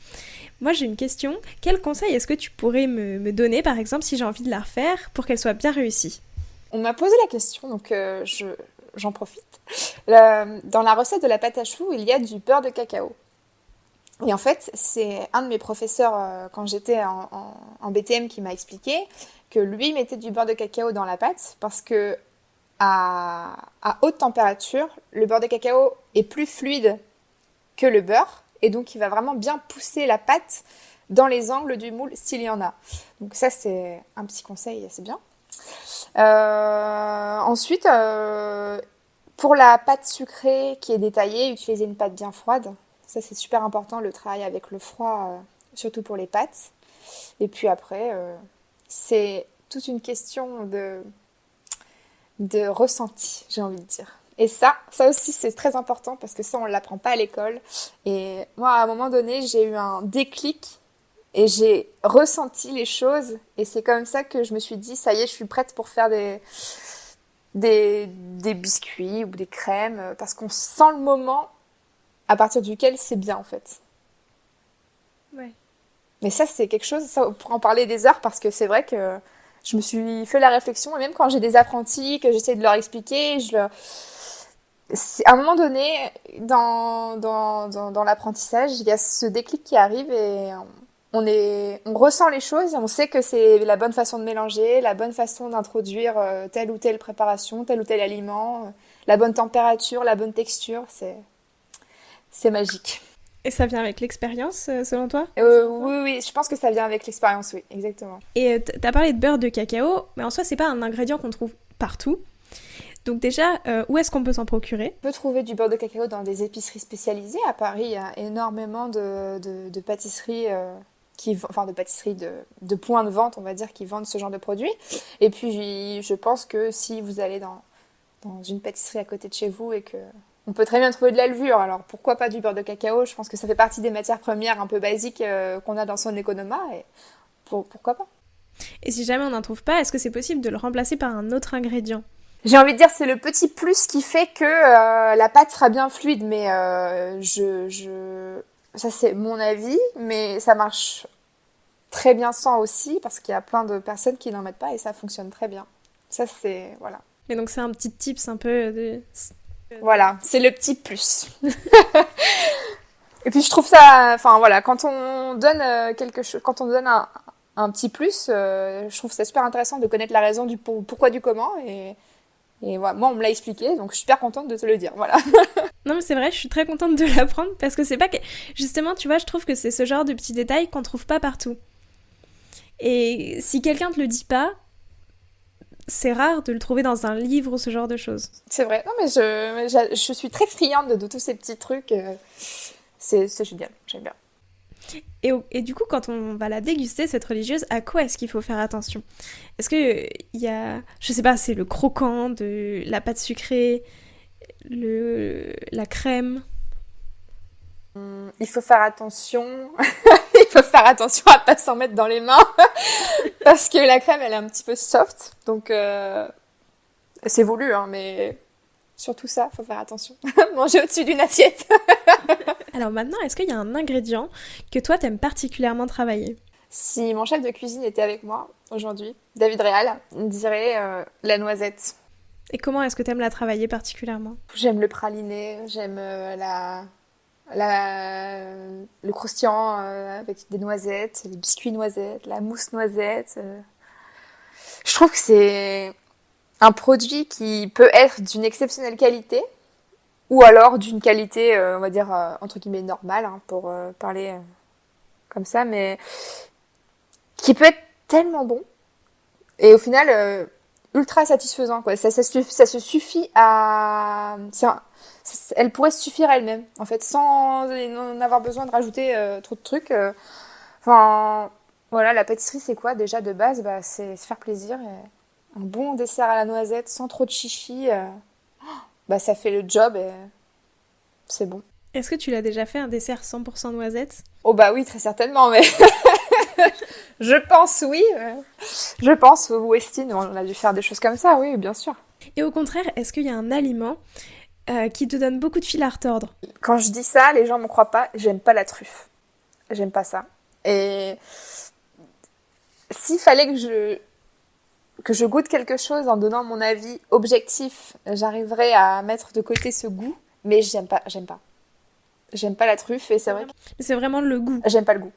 S2: Moi, j'ai une question. Quel conseil est-ce que tu pourrais me donner, par exemple, si j'ai envie de la refaire, pour qu'elle soit bien réussie?
S1: On m'a posé la question, donc j'en profite. Dans la recette de la pâte à choux, il y a du beurre de cacao. Et en fait, c'est un de mes professeurs, quand j'étais en BTM, qui m'a expliqué que lui mettait du beurre de cacao dans la pâte parce que à haute température, le beurre de cacao est plus fluide que le beurre et donc il va vraiment bien pousser la pâte dans les angles du moule s'il y en a. Donc ça, c'est un petit conseil, c'est bien. Ensuite, pour la pâte sucrée qui est détaillée, utilisez une pâte bien froide. Ça, c'est super important, le travail avec le froid, surtout pour les pâtes. Et puis après, c'est toute une question de ressenti, j'ai envie de dire. Et ça aussi, c'est très important parce que ça, on ne l'apprend pas à l'école. Et moi, à un moment donné, j'ai eu un déclic et j'ai ressenti les choses. Et c'est comme ça que je me suis dit, ça y est, je suis prête pour faire des biscuits ou des crèmes parce qu'on sent le moment à partir duquel c'est bien en fait.
S2: Ouais.
S1: Mais ça, c'est quelque chose, ça, on pourra en parler des heures parce que c'est vrai que je me suis fait la réflexion, et même quand j'ai des apprentis, que j'essaie de leur expliquer, à un moment donné, dans l'apprentissage, il y a ce déclic qui arrive et on ressent les choses, et on sait que c'est la bonne façon de mélanger, la bonne façon d'introduire telle ou telle préparation, tel ou tel aliment, la bonne température, la bonne texture, c'est magique.
S2: Et ça vient avec l'expérience, selon toi?
S1: Oui, oui, je pense que ça vient avec l'expérience, oui, exactement.
S2: Et t'as parlé de beurre de cacao, mais en soi, c'est pas un ingrédient qu'on trouve partout. Donc déjà, où est-ce qu'on peut s'en procurer?
S1: On peut trouver du beurre de cacao dans des épiceries spécialisées. À Paris, il y a énormément de pâtisseries, enfin de pâtisseries de points de vente, on va dire, qui vendent ce genre de produits. Et puis, je pense que si vous allez dans une pâtisserie à côté de chez vous et que on peut très bien trouver de la levure, alors pourquoi pas du beurre de cacao? Je pense que ça fait partie des matières premières un peu basiques qu'on a dans son économa, et pourquoi pas?
S2: Et si jamais on n'en trouve pas, est-ce que c'est possible de le remplacer par un autre ingrédient?
S1: J'ai envie de dire, c'est le petit plus qui fait que la pâte sera bien fluide, mais ça c'est mon avis, mais ça marche très bien sans aussi, parce qu'il y a plein de personnes qui n'en mettent pas et ça fonctionne très bien. Ça c'est, voilà.
S2: Et donc c'est un petit tips un peu de...
S1: Voilà, c'est le petit plus. Et puis je trouve ça, enfin voilà, quand on donne quelque chose, quand on donne un petit plus, je trouve ça super intéressant de connaître la raison du pourquoi du comment, et voilà, moi on me l'a expliqué, donc je suis super contente de te le dire, voilà.
S2: Non mais c'est vrai, je suis très contente de l'apprendre parce que c'est pas que... Justement, tu vois, je trouve que c'est ce genre de petits détails qu'on trouve pas partout. Et si quelqu'un te le dit pas, c'est rare de le trouver dans un livre ou ce genre de choses.
S1: C'est vrai, non mais je suis très friande de tous ces petits trucs, c'est génial, j'aime bien.
S2: Et du coup, quand on va la déguster, cette religieuse, à quoi est-ce qu'il faut faire attention? Est-ce que il y a, je sais pas, c'est le croquant de la pâte sucrée, la crème?
S1: Il faut faire attention, il faut faire attention à pas s'en mettre dans les mains, parce que la crème elle est un petit peu soft, donc c'est voulu, hein, mais surtout ça, faut faire attention. Manger au-dessus d'une assiette.
S2: Alors maintenant, est-ce qu'il y a un ingrédient que toi t'aimes particulièrement travailler?
S1: Si mon chef de cuisine était avec moi aujourd'hui, David Réal, il dirait la noisette.
S2: Et comment est-ce que t'aimes la travailler particulièrement?
S1: J'aime le praliné, j'aime le croustillant avec des noisettes, les biscuits noisettes, la mousse noisette. Je trouve que c'est un produit qui peut être d'une exceptionnelle qualité, ou alors d'une qualité, on va dire, entre guillemets, normale, hein, pour parler comme ça, mais qui peut être tellement bon, et au final, ultra satisfaisant, quoi. Ça se suffit à... elle pourrait se suffire à elle-même, en fait, sans avoir besoin de rajouter trop de trucs. Enfin, voilà, la pâtisserie, c'est quoi déjà de base? Bah, c'est se faire plaisir. Et un bon dessert à la noisette, sans trop de chichi, bah, ça fait le job et c'est bon.
S2: Est-ce que tu l'as déjà fait un dessert 100% noisette?
S1: Oh bah oui, très certainement, mais je pense oui. Je pense, au Westin, on a dû faire des choses comme ça, oui, bien sûr.
S2: Et au contraire, est-ce qu'il y a un aliment qui te donne beaucoup de fil à retordre?
S1: Quand je dis ça, les gens me croient pas, j'aime pas la truffe. J'aime pas ça. Et s'il fallait que je goûte quelque chose en donnant mon avis objectif, j'arriverais à mettre de côté ce goût, mais j'aime pas. J'aime pas la truffe, et c'est vrai que
S2: C'est vraiment le goût.
S1: j'aime pas le goût.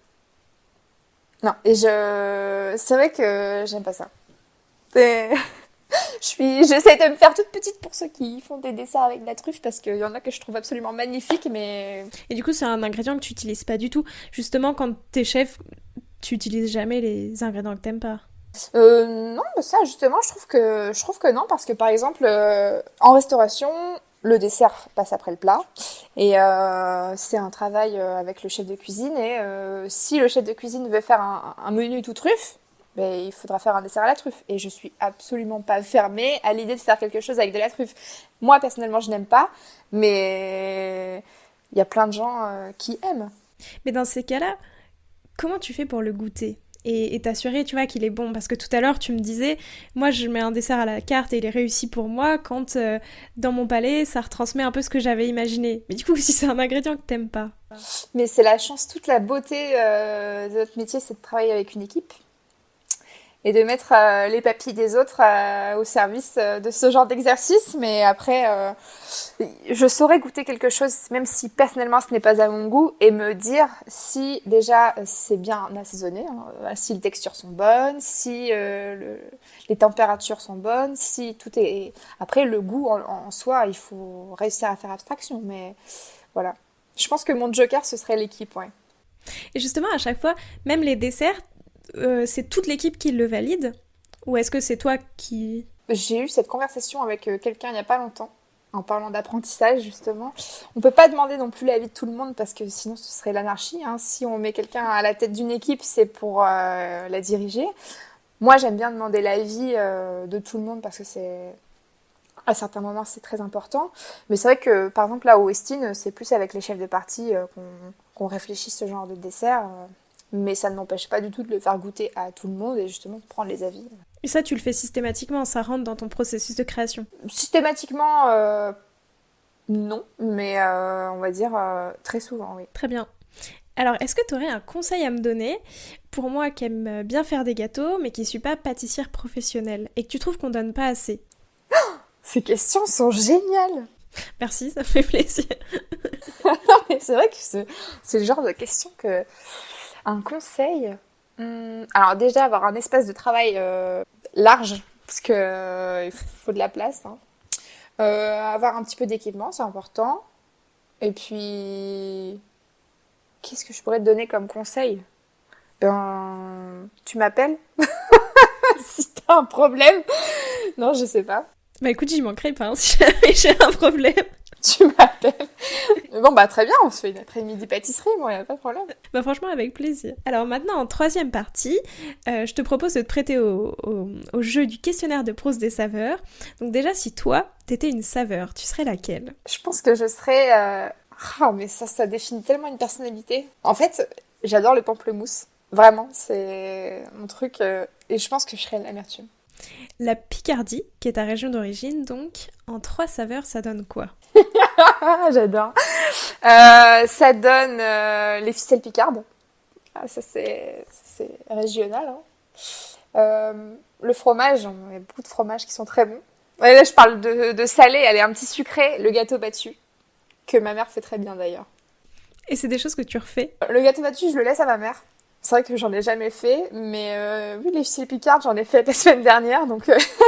S1: Non, et c'est vrai que j'aime pas ça. C'est- J'essaie de me faire toute petite pour ceux qui font des desserts avec de la truffe, parce qu'il y en a que je trouve absolument magnifiques, mais
S2: Et du coup, c'est un ingrédient que tu utilises pas du tout. Justement, quand t'es chef, tu utilises jamais les ingrédients que t'aimes pas.
S1: non, mais ça justement, je trouve que non, parce que par exemple, en restauration, le dessert passe après le plat, et c'est un travail avec le chef de cuisine, et si le chef de cuisine veut faire un menu tout truffe, ben, il faudra faire un dessert à la truffe, et je suis absolument pas fermée à l'idée de faire quelque chose avec de la truffe. Moi personnellement, je n'aime pas, mais il y a plein de gens qui aiment.
S2: Mais dans ces cas-là, comment tu fais pour le goûter? et t'assurer, tu vois, qu'il est bon. Parce que tout à l'heure, tu me disais, moi, je mets un dessert à la carte et il est réussi pour moi quand, dans mon palais, ça retransmet un peu ce que j'avais imaginé. Mais du coup, si c'est un ingrédient que t'aimes pas.
S1: Mais c'est la chance, toute la beauté de notre métier, c'est de travailler avec une équipe et de mettre les papilles des autres au service de ce genre d'exercice. Mais après, je saurais goûter quelque chose, même si personnellement ce n'est pas à mon goût, et me dire si déjà c'est bien assaisonné, hein, si les textures sont bonnes, si les températures sont bonnes, si tout est... Après, le goût en soi, il faut réussir à faire abstraction, mais voilà. Je pense que mon joker, ce serait l'équipe, ouais.
S2: Et justement, à chaque fois, même les desserts, c'est toute l'équipe qui le valide? Ou est-ce que c'est toi qui...
S1: J'ai eu cette conversation avec quelqu'un il n'y a pas longtemps, en parlant d'apprentissage justement. On peut pas demander non plus l'avis de tout le monde parce que sinon ce serait l'anarchie, hein. Si on met quelqu'un à la tête d'une équipe, c'est pour la diriger. Moi, j'aime bien demander l'avis de tout le monde parce que c'est... À certains moments, c'est très important. Mais c'est vrai que, par exemple, là, au Westin, c'est plus avec les chefs de partie qu'on réfléchit ce genre de dessert. Mais ça ne m'empêche pas du tout de le faire goûter à tout le monde et justement de prendre les avis.
S2: Et ça, tu le fais systématiquement, ça rentre dans ton processus de création.
S1: Systématiquement, non. Mais on va dire très souvent, oui.
S2: Très bien. Alors, est-ce que tu aurais un conseil à me donner pour moi qui aime bien faire des gâteaux, mais qui ne suis pas pâtissière professionnelle, et que tu trouves qu'on donne pas assez?
S1: Ces questions sont géniales.
S2: Merci, ça fait plaisir.
S1: Non, mais c'est vrai que c'est le genre de questions que... Un conseil alors déjà, avoir un espace de travail large, parce que il faut de la place. Hein. Avoir un petit peu d'équipement, c'est important. Et puis, qu'est-ce que je pourrais te donner comme conseil? Tu m'appelles si t'as un problème. Non, je sais pas.
S2: Bah écoute, j'y manquerai pas hein, si jamais j'ai un problème.
S1: Tu m'appelles. Bon, bah très bien, on se fait une après-midi pâtisserie, moi, y a pas de problème.
S2: Bah franchement, avec plaisir. Alors maintenant, en troisième partie, je te propose de te prêter au jeu du questionnaire de Proust des saveurs. Donc déjà, si toi, t'étais une saveur, tu serais laquelle?
S1: Je pense que je serais... Ah, mais ça définit tellement une personnalité. En fait, j'adore le pamplemousse. Vraiment, c'est mon truc. Et je pense que je serais l'amertume.
S2: La Picardie, qui est ta région d'origine, donc, en 3 saveurs, ça donne quoi?
S1: J'adore. Ça donne les ficelles picardes. Ah, ça, c'est régional. Hein. Le fromage, il y a beaucoup de fromages qui sont très bons. Ouais, là, je parle de salé, elle est un petit sucré. Le gâteau battu, que ma mère fait très bien d'ailleurs.
S2: Et c'est des choses que tu refais?
S1: Le gâteau battu, je le laisse à ma mère. C'est vrai que j'en ai jamais fait, mais oui, les ficelles picardes, j'en ai fait la semaine dernière, donc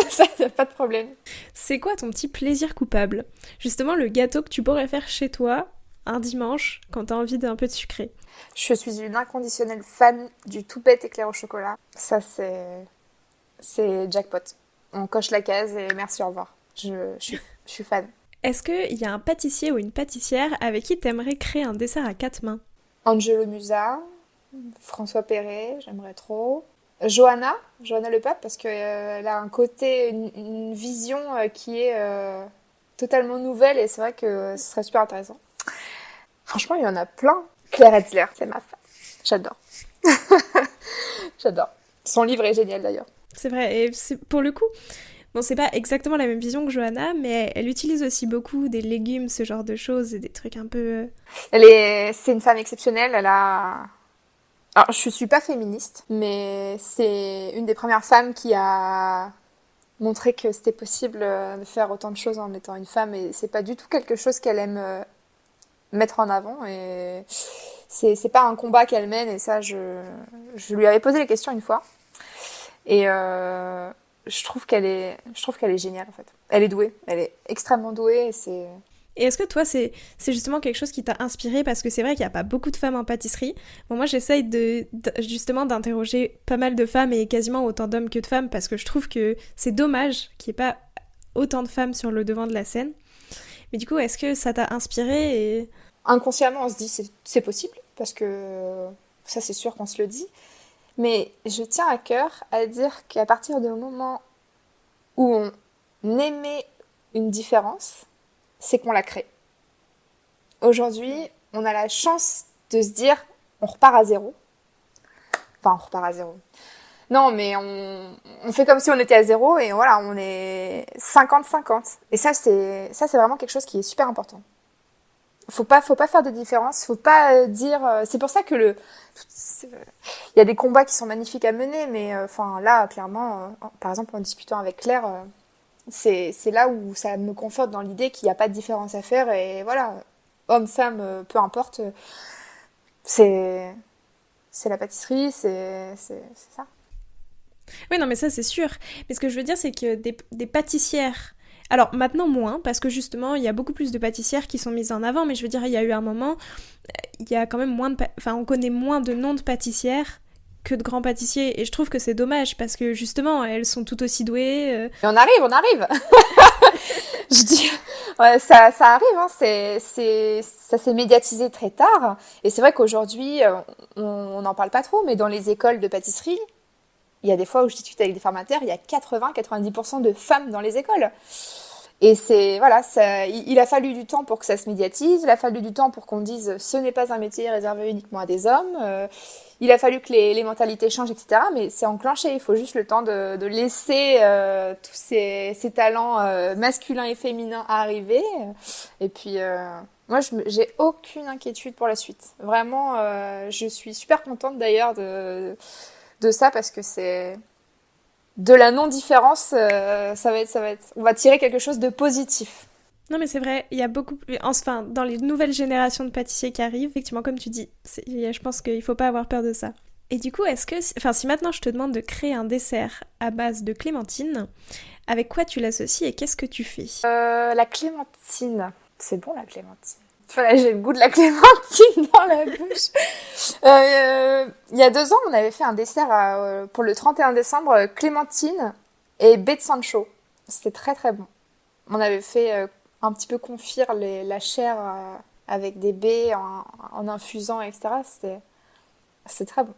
S1: ça, y a pas de problème.
S2: C'est quoi ton petit plaisir coupable? Justement, le gâteau que tu pourrais faire chez toi, un dimanche, quand t'as envie d'un peu de sucré.
S1: Je suis une inconditionnelle fan du tout bête éclair au chocolat. Ça, c'est jackpot. On coche la case et merci, au revoir. Je suis fan.
S2: Est-ce qu'il y a un pâtissier ou une pâtissière avec qui t'aimerais créer un dessert à 4 mains?
S1: Angelo Musa, François Perret, j'aimerais trop. Johanna Le Pape, parce qu'elle a un côté, une vision qui est totalement nouvelle et c'est vrai que ce serait super intéressant. Franchement, il y en a plein. Claire Hetzler, c'est ma femme. J'adore. J'adore. Son livre est génial d'ailleurs.
S2: C'est vrai, et pour le coup, bon, c'est pas exactement la même vision que Johanna, mais elle utilise aussi beaucoup des légumes, ce genre de choses, et des trucs un peu...
S1: C'est une femme exceptionnelle, elle a... Alors, je suis pas féministe, mais c'est une des premières femmes qui a montré que c'était possible de faire autant de choses en étant une femme, et c'est pas du tout quelque chose qu'elle aime mettre en avant, et c'est pas un combat qu'elle mène, et ça, je lui avais posé la question une fois, et je trouve qu'elle est géniale, en fait. Elle est douée, elle est extrêmement douée, et c'est...
S2: Et est-ce que toi, c'est justement quelque chose qui t'a inspiré? Parce que c'est vrai qu'il n'y a pas beaucoup de femmes en pâtisserie. Bon, moi, j'essaye justement d'interroger pas mal de femmes et quasiment autant d'hommes que de femmes parce que je trouve que c'est dommage qu'il n'y ait pas autant de femmes sur le devant de la scène. Mais du coup, est-ce que ça t'a inspiré et...
S1: Inconsciemment, on se dit c'est possible parce que ça, c'est sûr qu'on se le dit. Mais je tiens à cœur à dire qu'à partir du moment où on émet une différence, c'est qu'on la crée. Aujourd'hui, on a la chance de se dire, on repart à zéro. Enfin, on repart à zéro. Non, mais on fait comme si on était à zéro et voilà, on est 50-50. Et ça, c'est vraiment quelque chose qui est super important. Faut pas faire de différence, faut pas dire. C'est pour ça que il y a des combats qui sont magnifiques à mener, mais enfin là, clairement, par exemple, en discutant avec Claire, c'est là où ça me conforte dans l'idée qu'il n'y a pas de différence à faire et voilà, homme, femme, peu importe, c'est la pâtisserie, c'est ça.
S2: Oui, non, mais ça, c'est sûr. Mais ce que je veux dire, c'est que des pâtissières... Alors, maintenant, moins, parce que justement, il y a beaucoup plus de pâtissières qui sont mises en avant, mais je veux dire, il y a eu un moment, il y a quand même moins de... Enfin, on connaît moins de noms de pâtissières que de grands pâtissiers, et je trouve que c'est dommage, parce que justement, elles sont tout aussi douées.
S1: Mais on arrive Je dis... Ouais, ça arrive, hein. Ça s'est médiatisé très tard, et c'est vrai qu'aujourd'hui, on n'en parle pas trop, mais dans les écoles de pâtisserie, il y a des fois où je discute avec des formateurs, il y a 80-90% de femmes dans les écoles. Et c'est, voilà, il a fallu du temps pour que ça se médiatise, il a fallu du temps pour qu'on dise ce n'est pas un métier réservé uniquement à des hommes, il a fallu que les mentalités changent, etc. Mais c'est enclenché, il faut juste le temps de laisser tous ces talents masculins et féminins arriver. Et puis, moi, j'ai aucune inquiétude pour la suite. Vraiment, je suis super contente d'ailleurs de ça parce que c'est de la non-différence, ça va être, on va tirer quelque chose de positif.
S2: Non, mais c'est vrai, il y a beaucoup plus... Enfin, dans les nouvelles générations de pâtissiers qui arrivent, effectivement, comme tu dis, je pense qu'il faut pas avoir peur de ça. Et du coup, si maintenant je te demande de créer un dessert à base de clémentine, avec quoi tu l'associes et qu'est-ce que tu fais ?
S1: La clémentine, c'est bon la clémentine. Voilà, j'ai le goût de la clémentine dans la bouche. Il y a 2 ans, on avait fait un dessert pour le 31 décembre, clémentine et baie de Sancho. C'était très très bon. On avait fait un petit peu confire la chair avec des baies en infusant, etc. C'était très bon.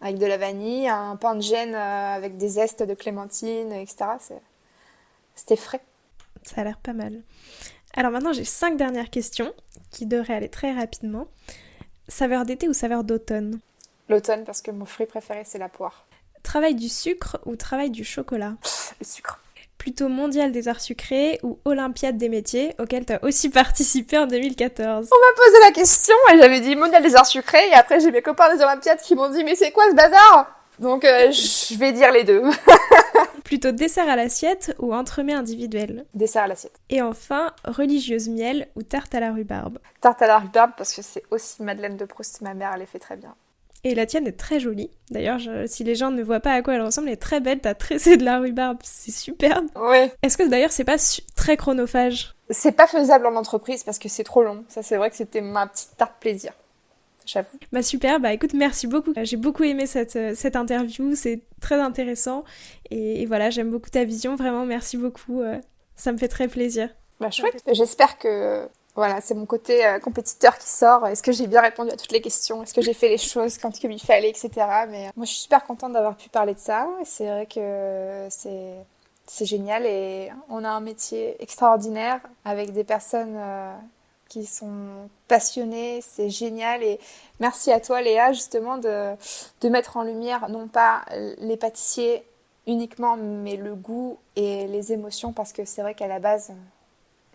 S1: Avec de la vanille, un pain de gêne avec des zestes de clémentine, etc. C'était frais.
S2: Ça a l'air pas mal. Alors maintenant, j'ai 5 dernières questions qui devraient aller très rapidement. Saveur d'été ou saveur d'automne ?
S1: L'automne, parce que mon fruit préféré, c'est la poire.
S2: Travail du sucre ou travail du chocolat ?
S1: Le sucre.
S2: Plutôt mondial des arts sucrés ou olympiade des métiers, auquel tu as aussi participé en 2014 ?
S1: On m'a posé la question et j'avais dit mondial des arts sucrés et après j'ai mes copains des olympiades qui m'ont dit mais c'est quoi ce bazar ? Donc je vais dire les deux.
S2: Plutôt dessert à l'assiette ou entremets individuel ?
S1: Dessert à l'assiette.
S2: Et enfin, religieuse miel ou tarte à la rhubarbe ?
S1: Tarte à la rhubarbe parce que c'est aussi Madeleine de Proust, ma mère elle les fait très bien.
S2: Et la tienne est très jolie. D'ailleurs, si les gens ne voient pas à quoi elle ressemble, elle est très belle, t'as tressé de la rhubarbe, c'est superbe.
S1: Oui.
S2: Est-ce que d'ailleurs c'est pas très chronophage ?
S1: C'est pas faisable en entreprise parce que c'est trop long. Ça c'est vrai que c'était ma petite tarte plaisir. J'avoue.
S2: Bah super, bah écoute, merci beaucoup. J'ai beaucoup aimé cette interview, c'est très intéressant. Et voilà, j'aime beaucoup ta vision, vraiment merci beaucoup. Ça me fait très plaisir.
S1: Bah chouette. J'espère que voilà, c'est mon côté compétiteur qui sort. Est-ce que j'ai bien répondu à toutes les questions ? Est-ce que j'ai fait les choses quand il fallait, etc. Mais moi je suis super contente d'avoir pu parler de ça. Et c'est vrai que c'est génial et on a un métier extraordinaire avec des personnes qui sont passionnées, c'est génial et merci à toi Léa justement de mettre en lumière non pas les pâtissiers uniquement mais le goût et les émotions parce que c'est vrai qu'à la base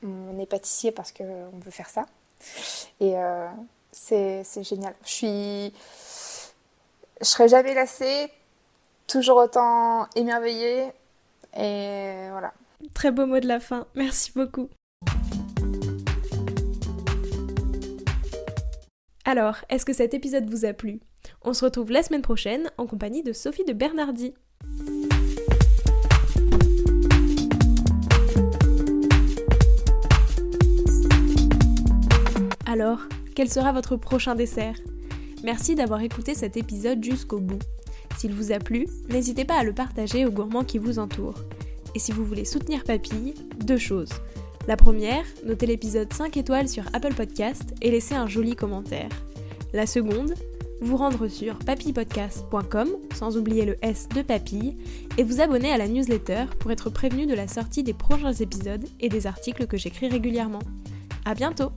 S1: on est pâtissier parce qu'on veut faire ça et c'est génial. Je serai jamais lassée, toujours autant émerveillée et voilà.
S2: Très beau mot de la fin, merci beaucoup. Alors, est-ce que cet épisode vous a plu ? On se retrouve la semaine prochaine en compagnie de Sophie de Bernardi. Alors, quel sera votre prochain dessert ? Merci d'avoir écouté cet épisode jusqu'au bout. S'il vous a plu, n'hésitez pas à le partager aux gourmands qui vous entourent. Et si vous voulez soutenir Papille, 2 choses. La première, notez l'épisode 5 étoiles sur Apple Podcast et laissez un joli commentaire. La seconde, vous rendre sur papillepodcast.com, sans oublier le S de Papille, et vous abonner à la newsletter pour être prévenu de la sortie des prochains épisodes et des articles que j'écris régulièrement. À bientôt!